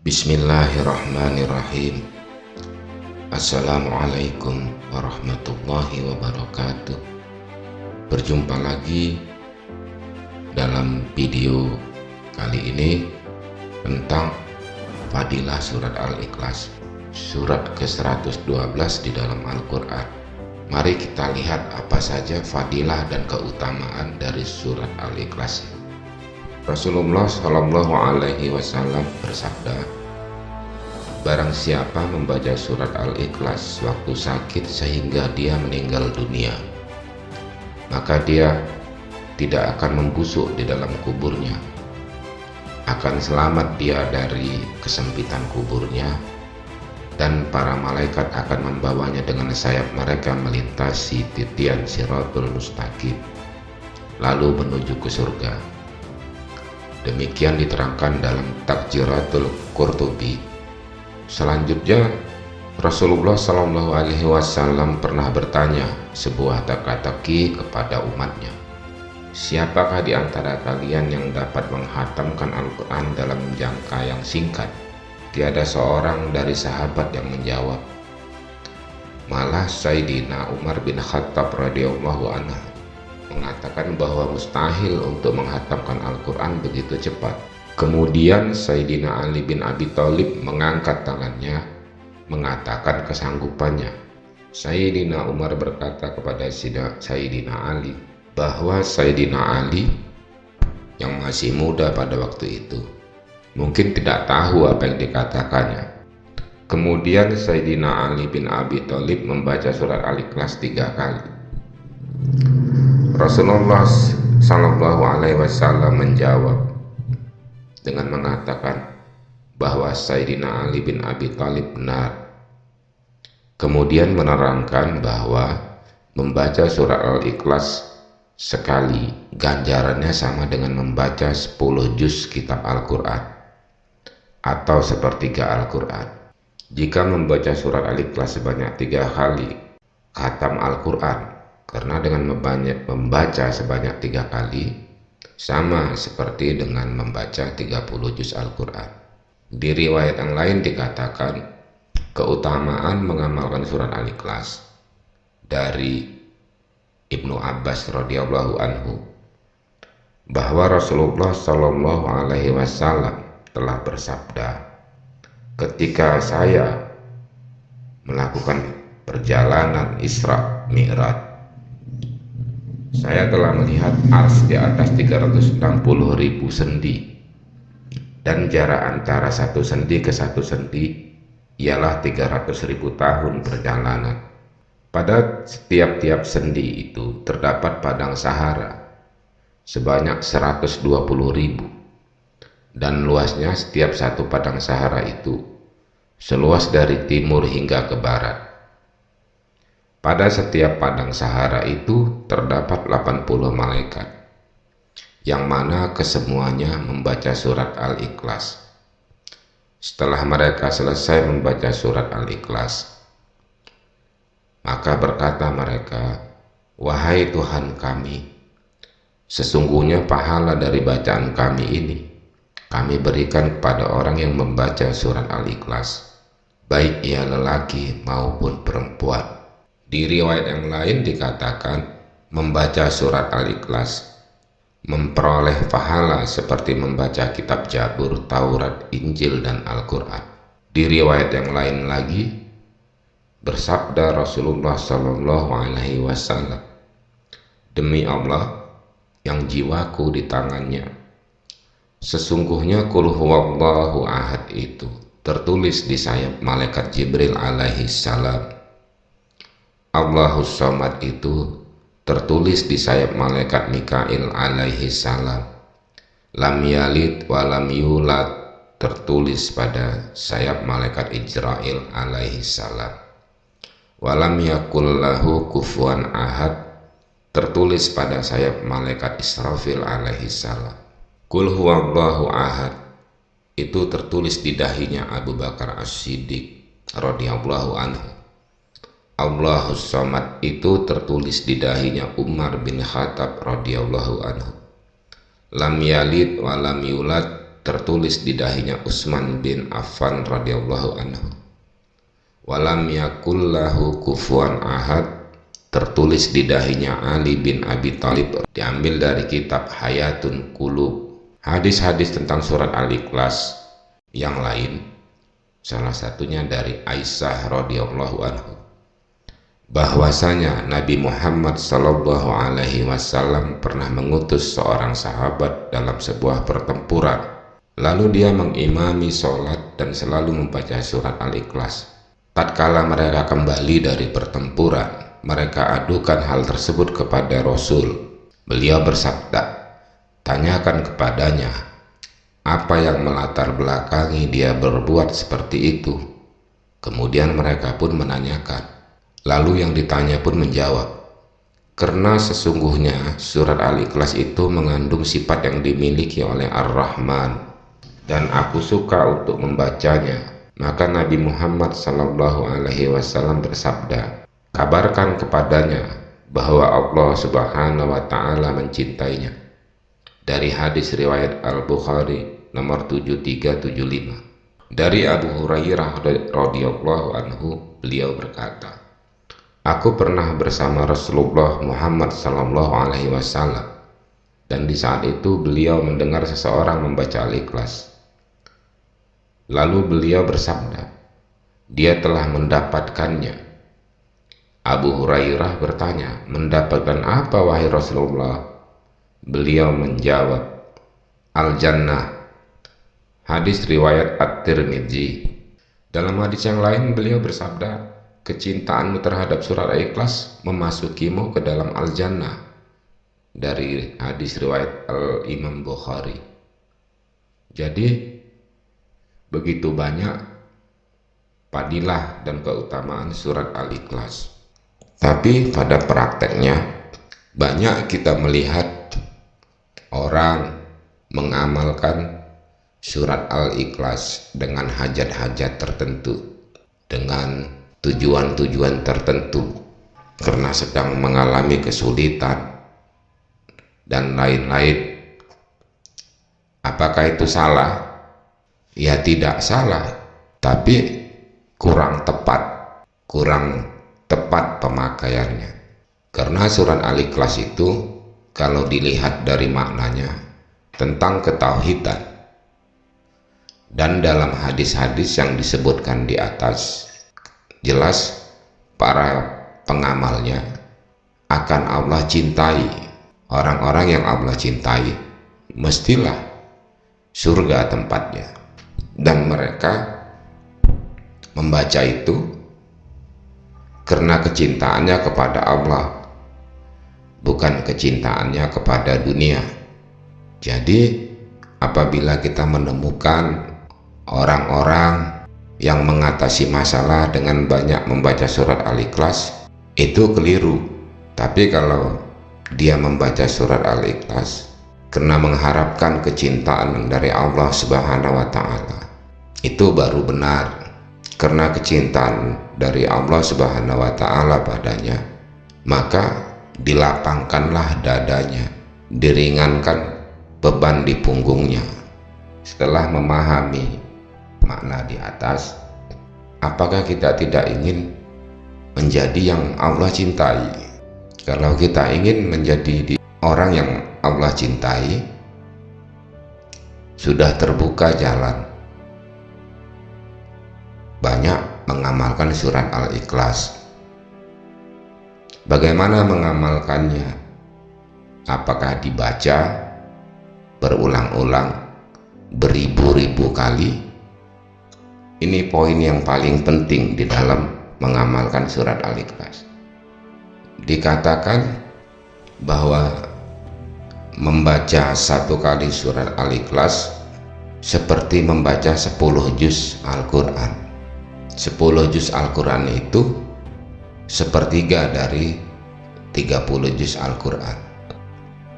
Bismillahirrahmanirrahim. Assalamualaikum warahmatullahi wabarakatuh. Berjumpa lagi dalam video kali ini tentang fadilah surat Al-Ikhlas, surat ke-112 di dalam Al-Quran. Mari kita lihat apa saja fadilah dan keutamaan dari surat Al-Ikhlas. Rasulullah Shallallahu Alaihi Wasallam bersabda, barang siapa membaca surat Al-Ikhlas waktu sakit sehingga dia meninggal dunia, maka dia tidak akan membusuk di dalam kuburnya, akan selamat dia dari kesempitan kuburnya, dan para malaikat akan membawanya dengan sayap mereka melintasi titian Shiratul Mustaqim lalu menuju ke surga. Demikian diterangkan dalam Tafsiratul Qurtubi. Selanjutnya, Rasulullah Shallallahu Alaihi Wasallam pernah bertanya sebuah teka-teki kepada umatnya, siapakah di antara kalian yang dapat menghatamkan Al-Quran dalam jangka yang singkat? Tiada seorang dari sahabat yang menjawab. Malah Sayyidina Umar bin Khattab radhiyallahu anhu mengatakan bahwa mustahil untuk menghatamkan Al-Quran begitu cepat. Kemudian Sayyidina Ali bin Abi Thalib mengangkat tangannya mengatakan kesanggupannya. Sayyidina Umar berkata kepada Sayyidina Ali bahwa Sayyidina Ali yang masih muda pada waktu itu mungkin tidak tahu apa yang dikatakannya. Kemudian Sayyidina Ali bin Abi Thalib membaca surat Al-Ikhlas 3 kali. Rasulullah Shallallahu Alaihi Wasallam menjawab dengan mengatakan bahwa Sayyidina Ali bin Abi Thalib benar. Kemudian menerangkan bahwa membaca surat Al-Ikhlas sekali ganjarannya sama dengan membaca 10 juz kitab Al-Quran atau sepertiga Al-Quran. Jika membaca surat Al-Ikhlas sebanyak 3 kali khatam Al-Quran, karena dengan membaca sebanyak 3 kali sama seperti dengan membaca 30 juz Al-Quran. Di riwayat yang lain dikatakan keutamaan mengamalkan surat Al-Ikhlas dari Ibnu Abbas radhiyallahu anhu bahwa Rasulullah Shallallahu Alaihi Wasallam telah bersabda, ketika saya melakukan perjalanan Isra Mi'raj, saya telah melihat ars di atas 360.000 sendi, dan jarak antara satu sendi ke satu sendi ialah 300.000 tahun perjalanan. Pada setiap sendi itu terdapat padang Sahara sebanyak 120.000, dan luasnya setiap satu padang Sahara itu seluas dari timur hingga ke barat. Pada setiap padang Sahara itu terdapat 80 malaikat, yang mana kesemuanya membaca surat Al-Ikhlas. Setelah mereka selesai membaca surat Al-Ikhlas, maka berkata mereka, wahai Tuhan kami, sesungguhnya pahala dari bacaan kami ini kami berikan kepada orang yang membaca surat Al-Ikhlas, baik ia lelaki maupun perempuan. Di riwayat yang lain dikatakan membaca surat Al-Ikhlas memperoleh pahala seperti membaca kitab Jabur, Taurat, Injil, dan Al-Quran. Di riwayat yang lain lagi bersabda Rasulullah Shallallahu Alaihi Wasallam, demi Allah yang jiwaku di tangannya, sesungguhnya Qul huwallahu ahad itu tertulis di sayap malaikat Jibril alaihi salam. Allahus Samad itu tertulis di sayap malaikat Mikail alaihi salam. Lam yalid wa lam yulad tertulis pada sayap malaikat Ijrail alaihi salam. Walam yakul lahu kufuwan ahad tertulis pada sayap malaikat Israfil alaihi salam. Qul huwallahu ahad itu tertulis di dahinya Abu Bakar As-Siddiq radhiyallahu anhu. Allahus Samad itu tertulis di dahinya Umar bin Khattab radhiyallahu anhu. Lam yalid wa lam yulad tertulis di dahinya Utsman bin Affan radhiyallahu anhu. Walam yakul lahu kufuwan ahad, tertulis di dahinya Ali bin Abi Thalib, diambil dari kitab Hayatun Qulub. Hadis-hadis tentang surat Al-Ikhlas yang lain, salah satunya dari Aisyah radhiyallahu anhu, bahwasanya Nabi Muhammad sallallahu alaihi wasallam pernah mengutus seorang sahabat dalam sebuah pertempuran. Lalu dia mengimami sholat dan selalu membaca surat Al-Ikhlas. Tatkala mereka kembali dari pertempuran, mereka adukan hal tersebut kepada Rasul. Beliau bersabda, "Tanyakan kepadanya, apa yang melatar belakangi dia berbuat seperti itu?" Kemudian mereka pun menanyakan. Lalu yang ditanya pun menjawab, "Karena sesungguhnya surat Al-Ikhlas itu mengandung sifat yang dimiliki oleh Ar-Rahman, dan aku suka untuk membacanya." Maka Nabi Muhammad sallallahu alaihi wasallam bersabda, "Kabarkan kepadanya bahwa Allah Subhanahu wa taala mencintainya." Dari hadis riwayat Al-Bukhari nomor 7375. Dari Abu Hurairah radhiyallahu anhu, beliau berkata, "Aku pernah bersama Rasulullah Muhammad sallallahu alaihi wasallam, dan di saat itu beliau mendengar seseorang membaca Al-Ikhlas. Lalu beliau bersabda, 'Dia telah mendapatkannya.' Abu Hurairah bertanya, 'Mendapatkan apa wahai Rasulullah?' Beliau menjawab, 'Al-Jannah.'" Hadis riwayat At-Tirmidzi. Dalam hadis yang lain beliau bersabda, "Kecintaanmu terhadap surat Al-Ikhlas memasukimu ke dalam Al-Jannah." Dari hadis riwayat Al-Imam Bukhari. Jadi begitu banyak fadilah dan keutamaan surat Al-Ikhlas. Tapi pada prakteknya banyak kita melihat orang mengamalkan surat Al-Ikhlas dengan hajat-hajat tertentu, dengan tujuan-tujuan tertentu, karena sedang mengalami kesulitan dan lain-lain. Apakah itu salah? Ya tidak salah, tapi kurang tepat pemakaiannya. Karena surat Al-Ikhlas itu kalau dilihat dari maknanya tentang ketauhidan, dan dalam hadis-hadis yang disebutkan di atas jelas para pengamalnya akan Allah cintai. Orang-orang yang Allah cintai mestilah surga tempatnya. Dan mereka membaca itu karena kecintaannya kepada Allah, bukan kecintaannya kepada dunia. Jadi apabila kita menemukan orang-orang yang mengatasi masalah dengan banyak membaca surat Al-Ikhlas, itu keliru. Tapi kalau dia membaca surat Al-Ikhlas karena mengharapkan kecintaan dari Allah Subhanahu wa taala, itu baru benar. Karena kecintaan dari Allah Subhanahu wa taala padanya, maka dilapangkanlah dadanya, diringankan beban di punggungnya. Setelah memahami makna di atas, apakah kita tidak ingin menjadi yang Allah cintai? Kalau kita ingin menjadi orang yang Allah cintai, sudah terbuka jalan. Banyak mengamalkan surat Al-Ikhlas. Bagaimana mengamalkannya? Apakah dibaca berulang-ulang beribu-ribu kali? Ini poin yang paling penting di dalam mengamalkan surat Al-Ikhlas. Dikatakan bahwa membaca satu kali surat Al-Ikhlas seperti membaca 10 juz Al-Quran. 10 juz Al-Quran itu sepertiga dari 30 juz Al-Quran.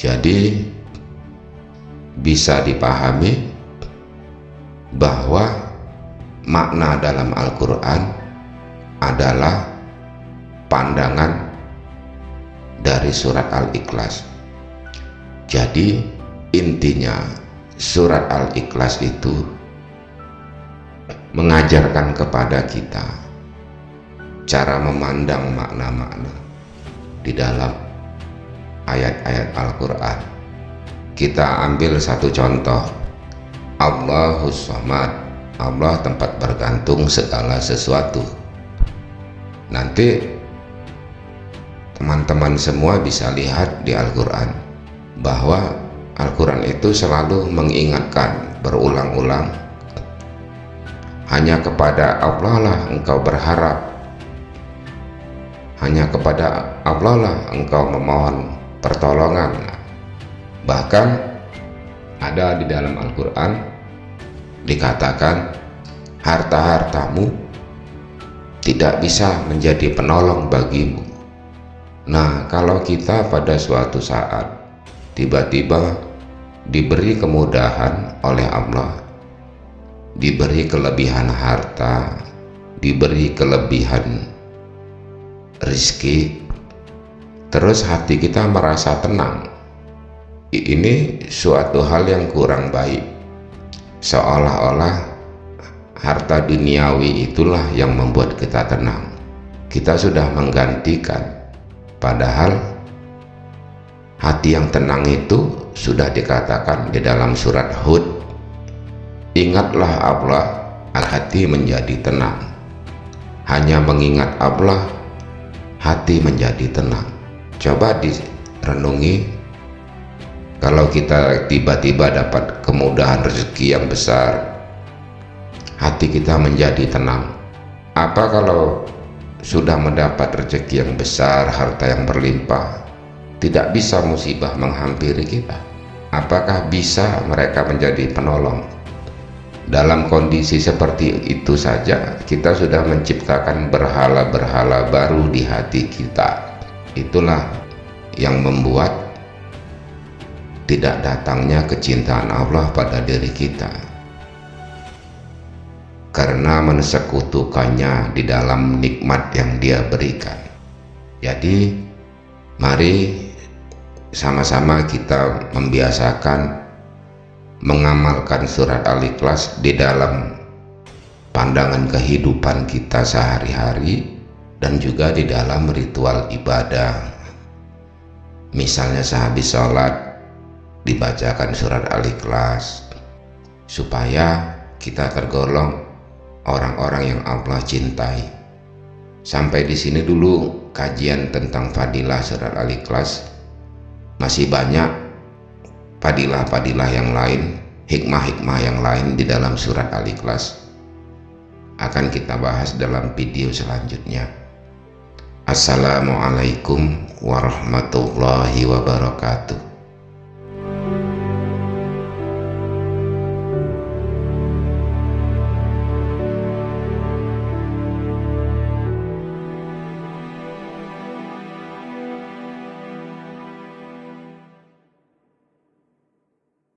Jadi bisa dipahami bahwa makna dalam Al-Quran adalah pandangan dari surat Al-Ikhlas. Jadi intinya surat Al-Ikhlas itu mengajarkan kepada kita cara memandang makna-makna di dalam ayat-ayat Al-Quran. Kita ambil satu contoh, Allahus Samad, Allah tempat bergantung segala sesuatu. Nanti teman-teman semua bisa lihat di Al-Quran bahwa Al-Quran itu selalu mengingatkan berulang-ulang, hanya kepada Allah lah engkau berharap, hanya kepada Allah lah engkau memohon pertolongan. Bahkan ada di dalam Al-Quran dikatakan harta-hartamu tidak bisa menjadi penolong bagimu. Nah, kalau kita pada suatu saat tiba-tiba diberi kemudahan oleh Allah, diberi kelebihan harta, diberi kelebihan rezeki, terus hati kita merasa tenang, ini suatu hal yang kurang baik. Seolah-olah harta duniawi itulah yang membuat kita tenang. Kita sudah menggantikan, padahal hati yang tenang itu sudah dikatakan di dalam surat Hud, ingatlah Allah, hati menjadi tenang. Hanya mengingat Allah, hati menjadi tenang. Coba direnungi, kalau kita tiba-tiba dapat kemudahan rezeki yang besar, hati kita menjadi tenang. Apa kalau sudah mendapat rezeki yang besar, harta yang berlimpah, tidak bisa musibah menghampiri kita? Apakah bisa mereka menjadi penolong? Dalam kondisi seperti itu saja kita sudah menciptakan berhala-berhala baru di hati kita. Itulah yang membuat tidak datangnya kecintaan Allah pada diri kita, karena mensekutukannya di dalam nikmat yang Dia berikan. Jadi mari sama-sama kita membiasakan mengamalkan surat Al-Ikhlas di dalam pandangan kehidupan kita sehari-hari dan juga di dalam ritual ibadah. Misalnya sehabis sholat dibacakan surat Al-Ikhlas supaya kita tergolong orang-orang yang Allah cintai. Sampai di sini dulu kajian tentang fadilah surat Al-Ikhlas. Masih banyak fadilah-fadilah yang lain, hikmah-hikmah yang lain di dalam surat Al-Ikhlas akan kita bahas dalam video selanjutnya. Assalamualaikum warahmatullahi wabarakatuh.